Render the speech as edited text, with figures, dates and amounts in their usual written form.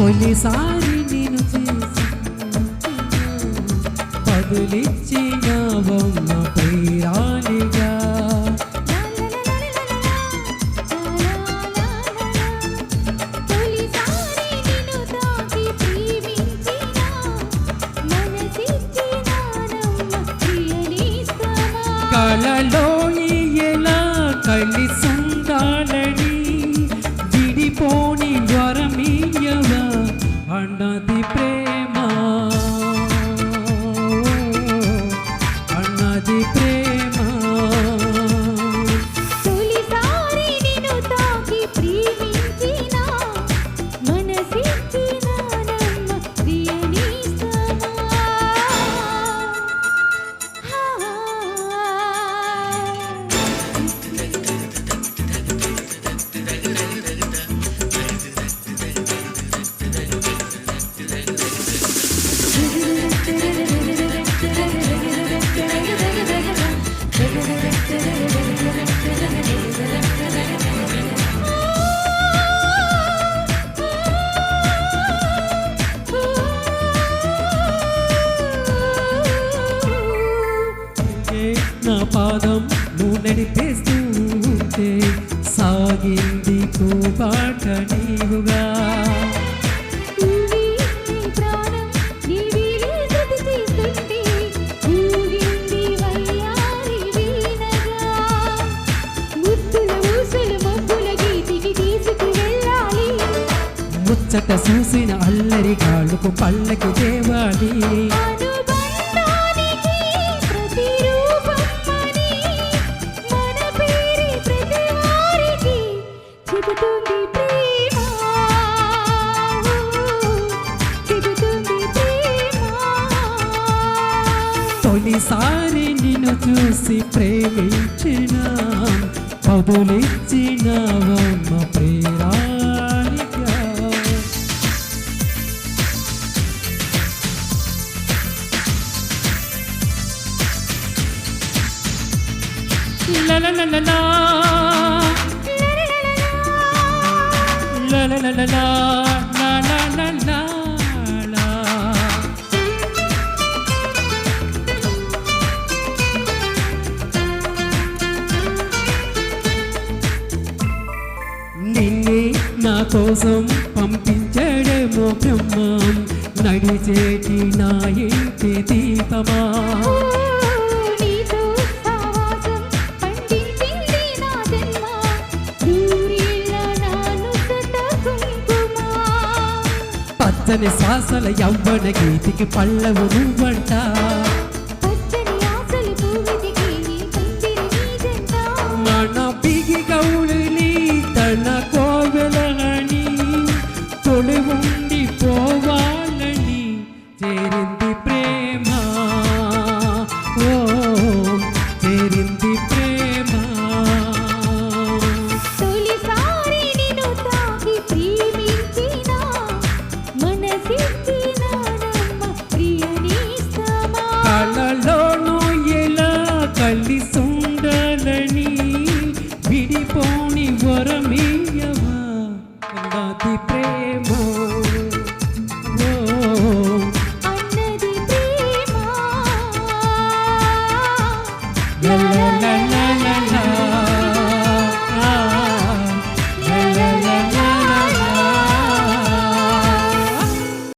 తొలిసారి నేను చేసి బదులిచ్చినవమ్మ ప్రియురాలిగా. కలలో ఎలా కలిసుండాలని విడిపోని వరమీయవ అన్నది ప్రేమ, అన్నది ప్రేమ. తొలిసారి నిన్ను తాకి ప్రేమించిన మనసిచ్చినానమ్మ ప్రియనేస్తమా. నా పాదం నువ్వు నడిపేస్తూ ఉంటే సాగింది బాట నీవుగా. ముచ్చట చూసిన అల్లరి కాళ్ళకు పళ్ళకి దేవాలి. తొలిసారి నిన్ను చూసి ప్రేమించిన బదులిచ్చినవమ్మ ప్రియురాలిగా. La la la la la, la la la la la, la la la la la. నిన్నే నా కోసం పంపించడేమో బ్రహ్మం, నడిచేటి నా ఇంటి దీపమా. పచ్చని శ్వాసల యవ్వన గీతికి పల్లవు నువ్వంట. మన బిగి గౌళిని తన కోవెలని తొలి ఉండి పోవాలని చేరింది ప్రేమ, ఓ చేరింది ప్రేమ. తొలిసారి నిన్ను తాకి ప్రేమించిన మనసిచ్చినానమ్మ ప్రియనేస్తమా. కలలోనూ ఎలా కలిసుండాలని విడిపోని వరమీయవా అన్నది ప్రేమ, ఓ అన్నది ప్రేమ. la la la la.